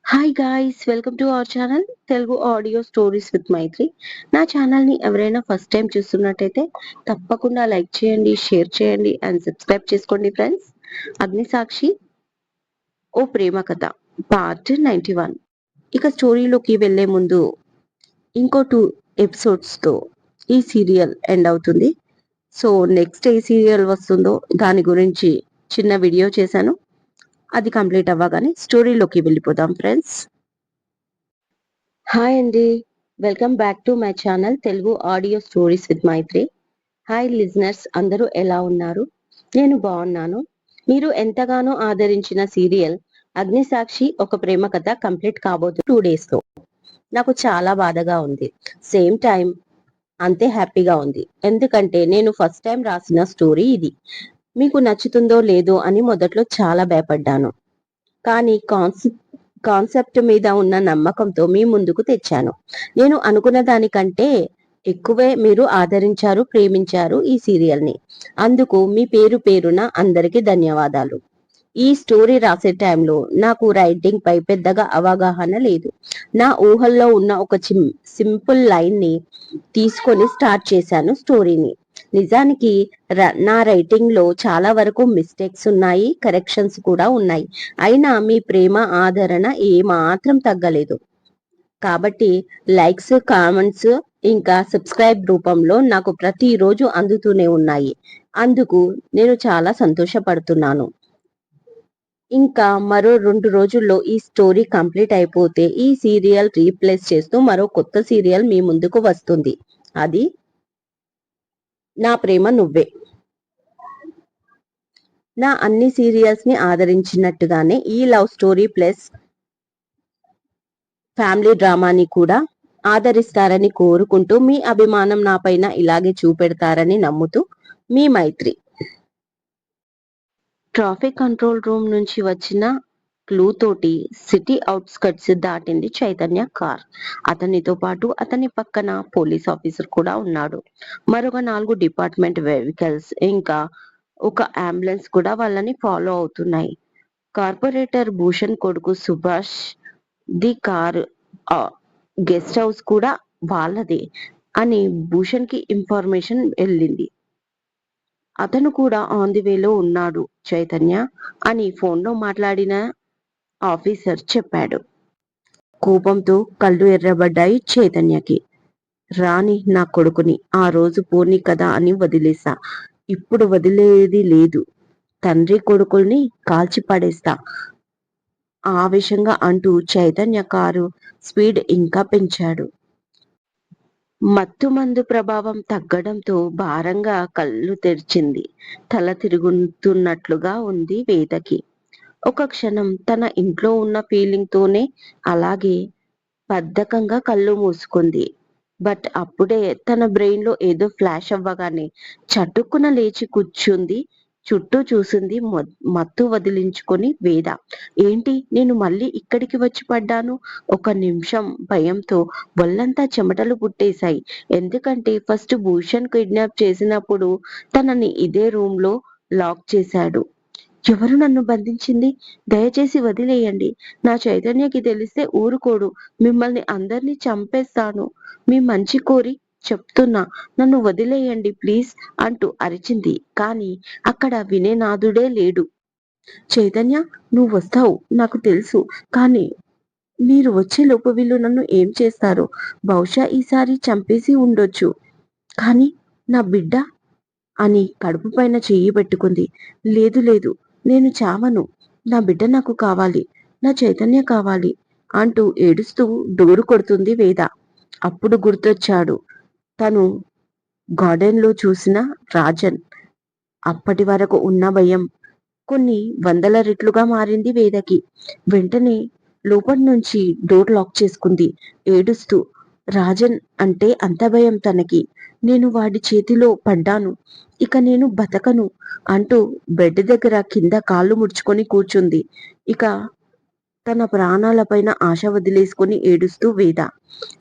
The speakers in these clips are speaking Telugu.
Hi guys, welcome to our channel Telugu audio stories with Maithri. నా ఛానల్ని ఎవరైనా ఫస్ట్ టైం చూస్తున్నట్టయితే తప్పకుండా లైక్ చేయండి, షేర్ చేయండి అండ్ సబ్స్క్రైబ్ చేసుకోండి ఫ్రెండ్స్. అగ్నిసాక్షి ఓ ప్రేమ కథ పార్ట్ 91. ఇక స్టోరీలోకి వెళ్లే ముందు ఇంకో 2 ఎపిసోడ్స్తో ఈ సీరియల్ ఎండ్ అవుతుంది. సో నెక్స్ట్ ఏ సీరియల్ వస్తుందో దాని గురించి చిన్న వీడియో చేశాను. అది కంప్లీట్ అవ్వగానే స్టోరీలోకి వెళ్ళిపోదాం ఫ్రెండ్స్. హాయ్ అండి, welcome back to my channel Telugu audio stories with Maitri. Hi listeners, అందరూ ఎలా ఉన్నారు? నేను బాగున్నాను. మీరు ఎంతగానో ఆదరించిన సీరియల్ అగ్నిసాక్షి ఒక ప్రేమ కథ కంప్లీట్ కాబోతుంది 2 days లో. నాకు చాలా బాధగా ఉంది, సేమ్ టైం అంతే హ్యాపీగా ఉంది. ఎందుకంటే నేను ఫస్ట్ టైం రాసిన స్టోరీ ఇది. మీకు నచ్చుతుందో లేదో అని మొదట్లో చాలా భయపడ్డాను, కానీ కాన్సెప్ట్ మీద ఉన్న నమ్మకంతో మీ ముందుకు తెచ్చాను. నేను అనుకున్న దానికంటే ఎక్కువే మీరు ఆదరించారు, ప్రేమించారు ఈ సీరియల్ ని. అందుకు మీ పేరు పేరున అందరికీ ధన్యవాదాలు. ఈ స్టోరీ రాసే టైంలో నాకు రైటింగ్ పై పెద్దగా అవగాహన లేదు. నా ఊహల్లో ఉన్న ఒక సింపుల్ లైన్ ని తీసుకొని స్టార్ట్ చేశాను స్టోరీని. నిజానికి నా రైటింగ్ లో చాలా వరకు మిస్టేక్స్ ఉన్నాయి, కరెక్షన్స్ కూడా ఉన్నాయి. అయినా మీ ప్రేమ ఆదరణ ఏమాత్రం తగ్గలేదు. కాబట్టి లైక్స్, కామెంట్స్ ఇంకా సబ్స్క్రైబ్ రూపంలో నాకు ప్రతిరోజు అందుతూనే ఉన్నాయి. అందుకు నేను చాలా సంతోషపడుతున్నాను. ఇంకా మరో 2 రోజుల్లో ఈ స్టోరీ కంప్లీట్ అయిపోతే ఈ సీరియల్ రీప్లేస్ చేస్తూ మరో కొత్త సీరియల్ మీ ముందుకు వస్తుంది. అది నా ప్రేమ నువ్వే. నా అన్ని సీరియల్స్ ని ఆదరించినట్టుగానే ఈ లవ్ స్టోరీ ప్లస్ ఫ్యామిలీ డ్రామాని కూడా ఆదరిస్తారని కోరుకుంటూ, మీ అభిమానం నాపైన ఇలాగే చూపెడతారని నమ్ముతూ, మీ మైత్రి. ట్రాఫిక్ కంట్రోల్ రూమ్ నుంచి వచ్చిన క్లూ తోటి సిటీ అవుట్స్కట్స్ దాటింది చైతన్య కార్. అతనితో పాటు అతని పక్కన పోలీస్ ఆఫీసర్ కూడా ఉన్నాడు. మరొక 4 డిపార్ట్మెంట్ వెహికల్స్ ఇంకా ఒక అంబులెన్స్ కూడా వాళ్ళని ఫాలో అవుతున్నాయి. కార్పొరేటర్ భూషణ్ కొడుకు Subhash the car guest house కూడా వాళ్ళదే అని భూషణ్ కి ఇన్ఫర్మేషన్ వెళ్ళింది. అతను కూడా ఆన్ ది వేలో ఉన్నాడు చైతన్య అని ఫోన్లో మాట్లాడిన ఆఫీసర్ చెప్పాడు. కోపంతో కళ్ళు ఎర్రబడ్డాయి చైతన్యకి. రాని నా కొడుకుని ఆ రోజు పోనీ కదా అని వదిలేసా, ఇప్పుడు వదిలేది లేదు. తండ్రి కొడుకుల్ని కాల్చి పడేస్తా ఆవేశంగా అంటూ చైతన్య కారు స్పీడ్ ఇంకా పెంచాడు. మత్తుమందు ప్రభావం తగ్గడంతో భారంగా కళ్ళు తెరిచింది. తల తిరుగుతున్నట్లుగా ఉంది వేదకి. ఒక క్షణం తన ఇంట్లో ఉన్న ఫీలింగ్ తోనే అలాగే బద్ధకంగా కళ్ళు మూసుకుంది. బట్ అప్పుడే తన బ్రెయిన్ లో ఏదో ఫ్లాష్ అవ్వగానే చటుక్కున లేచి కూర్చుంది. చుట్టూ చూసింది. మత్తు వదిలించుకొని వేద. ఏంటి, నేను మళ్ళీ ఇక్కడికి వచ్చి పడ్డాను? ఒక నిమిషం భయంతో ఒళ్ళంతా చెమటలు పుట్టేశాయి. ఎందుకంటే ఫస్ట్ భూషణ్ కిడ్నాప్ చేసినప్పుడు తనని ఇదే రూమ్ లో లాక్ చేశాడు. ఎవరు నన్ను బంధించింది? దయచేసి వదిలేయండి. నా చైతన్యకి తెలిస్తే ఊరుకోడు. మిమ్మల్ని అందరినీ చంపేస్తాను. మీ మంచి కోరి చెప్తున్నా, నన్ను వదిలేయండి ప్లీజ్ అంటూ అరిచింది. కానీ అక్కడ వినేనాథుడే లేడు. చైతన్య, నువ్వు వస్తావు నాకు తెలుసు, కానీ మీరు వచ్చేలోపు వీళ్ళు నన్ను ఏం చేస్తారో. బహుశా ఈసారి చంపేసి ఉండొచ్చు, కానీ నా బిడ్డ అని కడుపు పైన చెయ్యి పెట్టుకుంది. లేదు లేదు, నేను చావను. నా బిడ్డ నాకు కావాలి, నా చైతన్య కావాలి అంటూ ఏడుస్తూ డోరు కొడుతుంది వేద. అప్పుడు గుర్తొచ్చాడు తను గార్డెన్లో చూసిన రాజన్. అప్పటి వరకు ఉన్న భయం కొన్ని వందల రెట్లుగా మారింది వేదకి. వెంటనే లోపటి నుంచి డోర్ లాక్ చేసుకుంది ఏడుస్తూ. రాజన్ అంటే అంత భయం తనకి. నేను వాడి చేతిలో పడ్డాను, ఇక నేను బతకను అంటూ బెడ్ దగ్గర కింద కాళ్ళు ముడుచుకొని కూర్చుంది. ఇక తన ప్రాణాలపైన ఆశ వదిలేసుకొని ఏడుస్తూ వేద.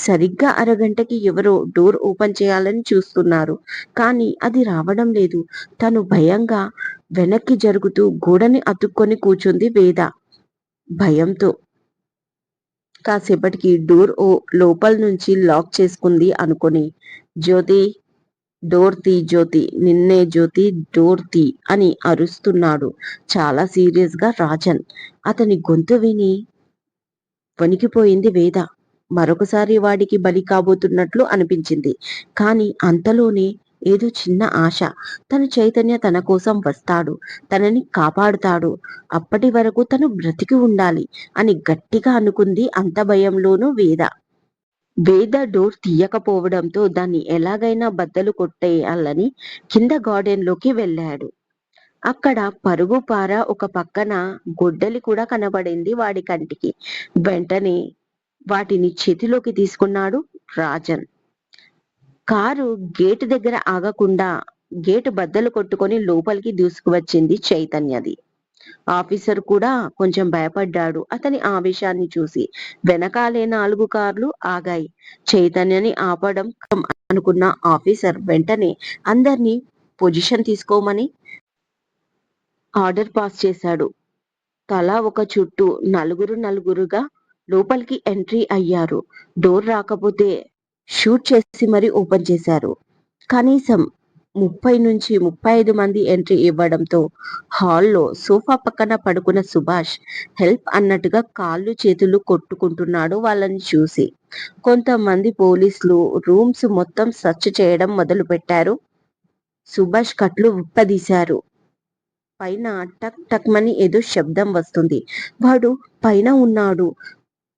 సరిగ్గా అరగంటకి ఎవరో డోర్ ఓపెన్ చేయాలని చూస్తున్నారు, కానీ అది రావడం లేదు. తను భయంగా వెనక్కి జరుగుతూ గోడని అతుక్కొని కూర్చుంది వేద భయంతో. కాసేపటికి డోర్ లోపల నుంచి లాక్ చేసుకుంది అనుకుని, జ్యోతి, డోర్ తీ జ్యోతి, నిన్నే జ్యోతి, డోర్ తీ అని అరుస్తున్నాడు చాలా సీరియస్ గా రాజన్. అతని గొంతు విని వణికిపోయింది వేద. మరొకసారి వాడికి బలి కాబోతున్నట్లు అనిపించింది. కాని అంతలోనే ఏదో చిన్న ఆశ. తను చైతన్య తన కోసం వస్తాడు, తనని కాపాడుతాడు, అప్పటి వరకు తను బ్రతికి ఉండాలి అని గట్టిగా అనుకుంది అంత భయంలోనూ వేద. వేద డోర్ తీయకపోవడంతో దాన్ని ఎలాగైనా బద్దలు కొట్టేయాలని కింద గార్డెన్ లోకి వెళ్ళాడు. అక్కడ పరుగు పార ఒక పక్కన గొడ్డలి కూడా కనబడింది వాడి కంటికి. వెంటనే వాటిని చేతిలోకి తీసుకున్నాడు రాజన్. కారు గేటు దగ్గర ఆగకుండా గేటు బద్దలు కొట్టుకొని లోపలికి దూసుకువచ్చింది చైతన్యది. ఆఫీసర్ కూడా కొంచెం భయపడ్డాడు అతని ఆవేశాన్ని చూసి. వెనకాలే 4 కార్లు ఆగాయి. చైతన్యని ఆపడం అనుకున్న ఆఫీసర్ వెంటనే అందర్నీ పొజిషన్ తీసుకోమని ఆర్డర్ పాస్ చేశాడు. తలా ఒక చుట్టూ నలుగురుగా లోపలికి ఎంట్రీ అయ్యారు. డోర్ రాకపోతే షూట్ చేసి మరీ ఓపెన్ చేశారు. కనీసం 30 నుంచి 35 మంది ఎంట్రీ ఇవ్వడంతో హాల్లో సోఫా పక్కన పడుకున్న సుభాష్ హెల్ప్ అన్నట్టుగా కాళ్ళు చేతులు కొట్టుకుంటున్నాడు వాళ్ళని చూసి. కొంతమంది పోలీసులు రూమ్స్ మొత్తం సర్చ్ చేయడం మొదలు పెట్టారు. సుభాష్ కట్లు విప్పదీశారు. పైన టక్ టక్ మని ఏదో శబ్దం వస్తుంది. వాడు పైన ఉన్నాడు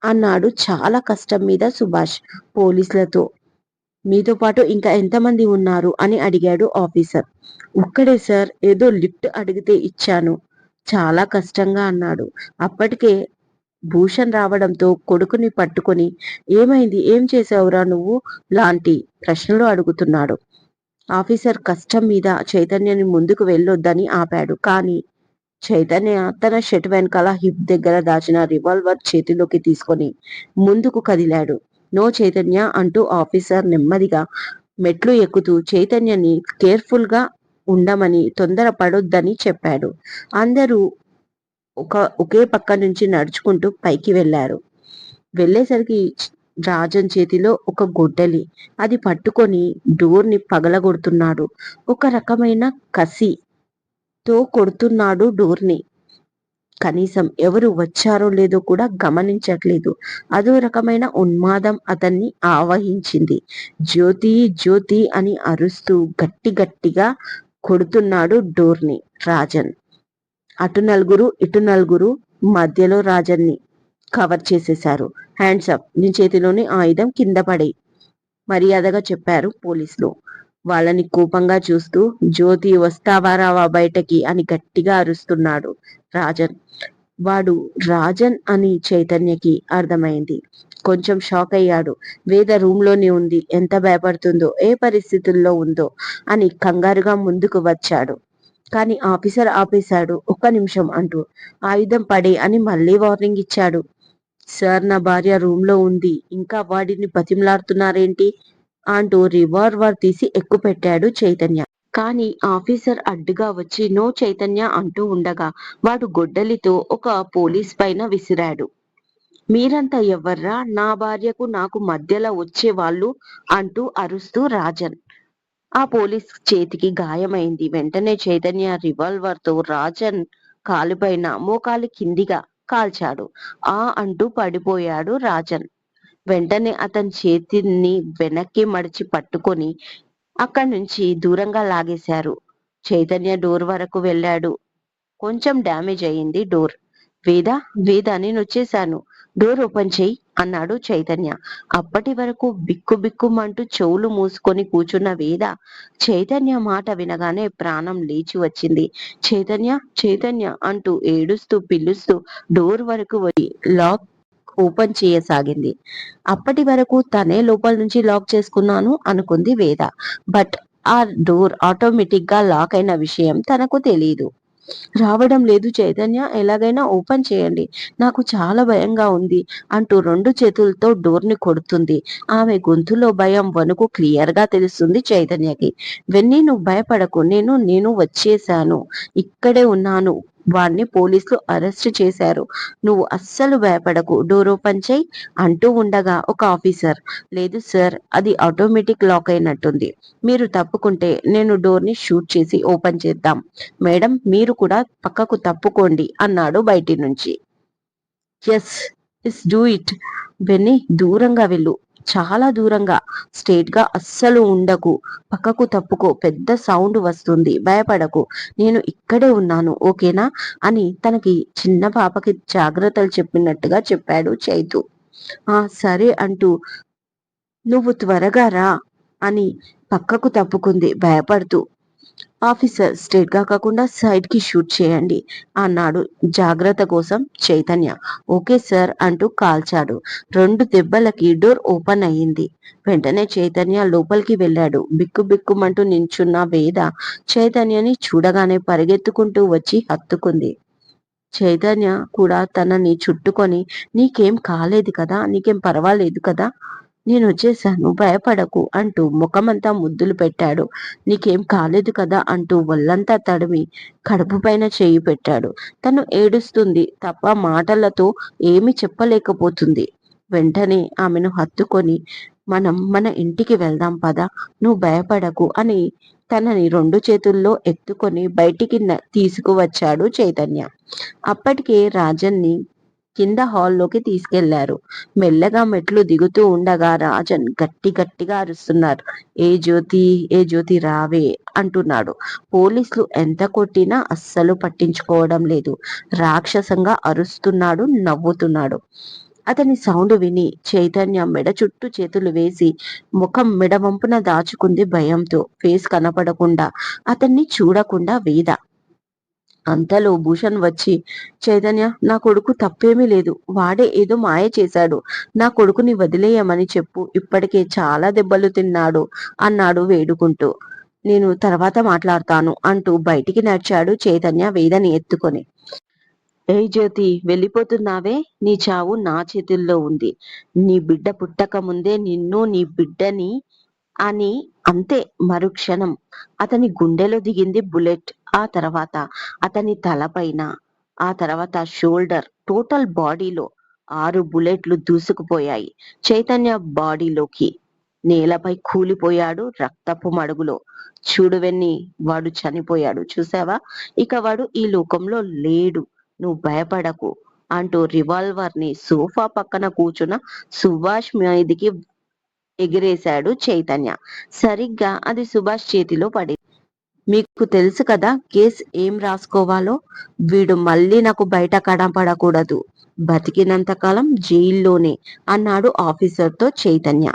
అన్నాడు చాలా కష్టం మీద సుభాష్ పోలీసులతో. మీతో పాటు ఇంకా ఎంతమంది ఉన్నారు అని అడిగాడు ఆఫీసర్. ఒక్కడే సార్, ఏదో లిఫ్ట్ అడిగితే ఇచ్చాను, చాలా కష్టంగా అన్నాడు. అప్పటికే భూషణ్ రావడంతో కొడుకుని పట్టుకొని ఏమైంది, ఏం చేసావురా నువ్వు లాంటి ప్రశ్నలు అడుగుతున్నాడు. ఆఫీసర్ కష్టం మీద చైతన్యని ముందుకు వెళ్ళొద్దని ఆపాడు. కానీ చైతన్య తన షర్ట్ వెనకాల హిప్ దగ్గర దాచిన రివాల్వర్ చేతిలోకి తీసుకొని ముందుకు కదిలాడు. నో చైతన్య అంటూ ఆఫీసర్ నెమ్మదిగా మెట్లు ఎక్కుతూ చైతన్యని కేర్ఫుల్ గా ఉండమని, తొందర పడొద్దని చెప్పాడు. అందరూ ఒకే పక్క నుంచి నడుచుకుంటూ పైకి వెళ్లారు. వెళ్ళేసరికి రాజన్ చేతిలో ఒక గొడ్డలి. అది పట్టుకొని డోర్ ని పగలగొడుతున్నాడు. ఒక రకమైన కసితో కొడుతున్నాడు డోర్ ని. కనీసం ఎవరు వచ్చారో లేదో కూడా గమనించట్లేదు. అదో రకమైన ఉన్మాదం అతన్ని ఆవహించింది. జ్యోతి జ్యోతి అని అరుస్తూ గట్టిగా కొడుతున్నాడు డోర్ ని రాజన్. అటు నలుగురు ఇటు నలుగురు మధ్యలో రాజన్ని కవర్ చేసేశారు. హ్యాండ్స్ అప్, నీ చేతిలోని ఆయుధం కింద పడే మర్యాదగా చెప్పారు పోలీసులు. వాళ్ళని కోపంగా చూస్తూ జ్యోతి వస్తావా రావా బయటకి అని గట్టిగా అరుస్తున్నాడు రాజన్. వాడు రాజన్ అని చైతన్యకి అర్థమైంది. కొంచెం షాక్ అయ్యాడు. వేద రూమ్ లోనే ఉంది, ఎంత భయపడుతుందో, ఏ పరిస్థితుల్లో ఉందో అని కంగారుగా ముందుకు వచ్చాడు. కానీ ఆఫీసర్ ఆపేశాడు. ఒక్క నిమిషం అంటూ ఆయుధం పడే అని మళ్ళీ వార్నింగ్ ఇచ్చాడు. సార్, నా భార్య రూమ్ లో ఉంది, ఇంకా వాడిని బతిమలాడుతున్నారేంటి అంటూ రివాల్వర్ తీసి ఎక్కుపెట్టాడు చైతన్య. కానీ ఆఫీసర్ అడ్డుగా వచ్చి నో చైతన్య అంటూ ఉండగా వాడు గొడ్డలితో ఒక పోలీస్ పైన విసిరాడు. మీరంతా ఎవర్రా, నా భార్యకు నాకు మధ్యలో వచ్చే వాళ్ళు అంటూ అరుస్తూ రాజన్. ఆ పోలీస్ చేతికి గాయమైంది. వెంటనే చైతన్య రివాల్వర్ తో రాజన్ కాలుపైన మోకాలి కిందిగా కాల్చాడు. ఆ అంటూ పడిపోయాడు రాజన్. వెంటనే అతని చేతిని వెనక్కి మడిచి పట్టుకొని అక్కడి నుంచి దూరంగా లాగేశారు. చైతన్య డోర్ వరకు వెళ్ళాడు. కొంచెం డ్యామేజ్ అయింది డోర్. వేద నేను వచ్చేశాను, డోర్ ఓపెన్ చెయ్యి అన్నాడు చైతన్య. అప్పటి వరకు బిక్కుబిక్కుమంటూ చెవులు మూసుకొని కూర్చున్న వేద చైతన్య మాట వినగానే ప్రాణం లేచి వచ్చింది. చైతన్య చైతన్య అంటూ ఏడుస్తూ పిలుస్తూ డోర్ వరకు వచ్చి లాక్ ఓపెన్ చేయసాగింది. అప్పటి వరకు తనే లోపల నుంచి లాక్ చేసుకున్నాను అనుకుంది వేద. బట్ ఆ డోర్ ఆటోమేటిక్ గా లాక్ అయిన విషయం తనకు తెలియదు. రావడం లేదు చైతన్య, ఎలాగైనా ఓపెన్ చేయండి, నాకు చాలా భయంగా ఉంది అంటూ 2 చేతులతో డోర్ ని కొడుతుంది. ఆమె గొంతులో భయం, వణుకు క్లియర్ గా తెలుస్తుంది చైతన్యకి. వెన్నీ, నువ్వు భయపడకు, నేను వచ్చేసాను, ఇక్కడే ఉన్నాను, వాణ్ణి పోలీసులు అరెస్ట్ చేశారు. నువ్వు అస్సలు భయపడకు, డోర్ ఓపెన్ చెయ్యి అంటూ ఉండగా ఒక ఆఫీసర్, లేదు సార్, అది ఆటోమేటిక్ లాక్ అయినట్టుంది. మీరు తప్పుకుంటే నేను డోర్ని షూట్ చేసి ఓపెన్ చేద్దాం. మేడం, మీరు కూడా పక్కకు తప్పుకోండి అన్నాడు బయటి నుంచి. Yes, yes do it. వెన్నీ, దూరంగా వెళ్ళు, చాలా దూరంగా. స్ట్రేట్ గా అస్సలు ఉండకు, పక్కకు తప్పుకో, పెద్ద సౌండ్ వస్తుంది, భయపడకు, నేను ఇక్కడే ఉన్నాను, ఓకేనా అని తనకి చిన్న పాపకి జాగ్రత్తలు చెప్పినట్టుగా చెప్పాడు చైతు. ఆ సరే అంటూ నువ్వు త్వరగా రా అని పక్కకు తప్పుకుంది భయపడుతూ. ఆఫీసర్, స్ట్రేట్ గా కాకుండా సైడ్ కి షూట్ చేయండి అన్నాడు జాగ్రత్త కోసం చైతన్య. ఓకే సార్ అంటూ కాల్చాడు. 2 దెబ్బలకి డోర్ ఓపెన్ అయ్యింది. వెంటనే చైతన్య లోపలికి వెళ్ళాడు. బిక్కు బిక్కుమంటూ నించున్న వేద చైతన్యని చూడగానే పరిగెత్తుకుంటూ వచ్చి హత్తుకుంది. చైతన్య కూడా తనని చుట్టుకొని, నీకేం కాలేదు కదా, నీకేం పర్వాలేదు కదా, నేను వచ్చేసాను, భయపడకు అంటూ ముఖమంతా ముద్దులు పెట్టాడు. నీకేం కాలేదు కదా అంటూ ఒళ్ళంతా తడిమి కడుపు పైన చేయి పెట్టాడు. తను ఏడుస్తుంది తప్ప మాటలతో ఏమీ చెప్పలేకపోతుంది. వెంటనే ఆమెను హత్తుకొని, మనం మన ఇంటికి వెళ్దాం పద, నువ్వు భయపడకు అని తనని 2 చేతుల్లో ఎత్తుకొని బయటికి తీసుకువచ్చాడు చైతన్య. అప్పటికే రాజన్ని కింద హాల్లోకి తీసుకెళ్లారు. మెల్లగా మెట్లు దిగుతూ ఉండగా రాజన్ గట్టి గట్టిగా అరుస్తున్నారు. ఏ జ్యోతి, ఏ జ్యోతి రావే అంటున్నాడు. పోలీసులు ఎంత కొట్టినా అస్సలు పట్టించుకోవడం లేదు. రాక్షసంగా అరుస్తున్నాడు, నవ్వుతున్నాడు. అతని సౌండ్ విని చైతన్య మెడ చుట్టూ చేతులు వేసి ముఖం మెడవంపున దాచుకుంది భయంతో. ఫేస్ కనపడకుండా, అతన్ని చూడకుండా వేద. అంతలో భూషణ్ వచ్చి, చైతన్య, నా కొడుకు తప్పేమీ లేదు, వాడే ఏదో మాయ చేశాడు, నా కొడుకుని వదిలేయమని చెప్పు, ఇప్పటికే చాలా దెబ్బలు తిన్నాడు అన్నాడు వేడుకుంటూ. నేను తర్వాత మాట్లాడతాను అంటూ బయటికి నడిచాడు చైతన్య వేదని ఎత్తుకొని. ఏ జ్యోతి, వెళ్ళిపోతున్నావే, నీ చావు నా చేతుల్లో ఉంది. నీ బిడ్డ పుట్టక ముందే నిన్ను, నీ బిడ్డని అని అంతే. మరుక్షణం అతని గుండెలో దిగింది బుల్లెట్. ఆ తర్వాత అతని తలపైన, ఆ తర్వాత షోల్డర్, టోటల్ బాడీలో 6 బుల్లెట్లు దూసుకుపోయాయి చైతన్య బాడీలోకి. నేలపై కూలిపోయాడు రక్తపు మడుగులో. చూడు వెన్ని, వాడు చనిపోయాడు, చూసావా, ఇక వాడు ఈ లోకంలో లేడు, నువ్వు భయపడకు అంటూ రివాల్వర్ ని సోఫా పక్కన కూర్చున్న సుభాష్ మీదికి ఎగిరేశాడు చైతన్య. సరిగ్గా అది సుభాష్ చేతిలో పడింది. మీకు తెలుసు కదా కేస్ ఏం రాసుకోవాలో, వీడు మళ్ళీ నాకు బయట కనపడకూడదు, బతికినంత కాలం జైల్లోనే అన్నాడు ఆఫీసర్తో చైతన్య.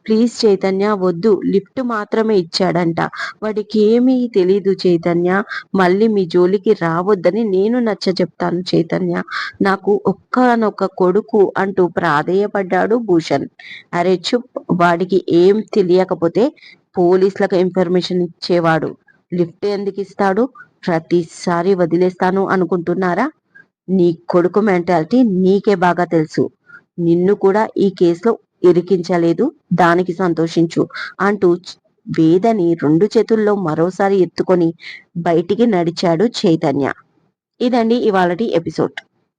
ప్లీజ్ చైతన్య, వద్దు, లిఫ్ట్ మాత్రమే ఇచ్చాడంట, వాడికి ఏమీ తెలీదు చైతన్య, మళ్ళీ మీ జోలికి రావద్దని నేను నచ్చ చెప్తాను చైతన్య, నాకు ఒక్కనొక్క కొడుకు అంటూ ప్రాధేయపడ్డాడు భూషణ్. అరే చుప్, వాడికి ఏం తెలియకపోతే పోలీసులకు ఇన్ఫర్మేషన్ ఇచ్చేవాడు, లిఫ్ట్ ఎందుకు ఇస్తాడు, ప్రతిసారి వదిలేస్తాను అనుకుంటున్నారా, నీ కొడుకు మెంటాలిటీ నీకే బాగా తెలుసు, నిన్ను కూడా ఈ కేసులో ఇరికించలేదు, దానికి సంతోషించు అంటూ వేదని 2 చేతుల్లో మరోసారి ఎత్తుకొని బయటికి నడిచాడు చైతన్య. ఇదండి ఇవాళటి ఎపిసోడ్.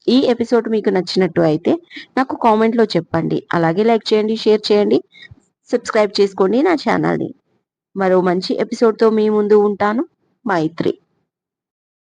ఈ ఎపిసోడ్ మీకు నచ్చినట్టు అయితే నాకు కామెంట్ లో చెప్పండి. అలాగే లైక్ చేయండి, షేర్ చేయండి, సబ్స్క్రైబ్ చేసుకోండి నా ఛానల్ని. మరో మంచి ఎపిసోడ్తో మీ ముందు ఉంటాను. మైత్రి.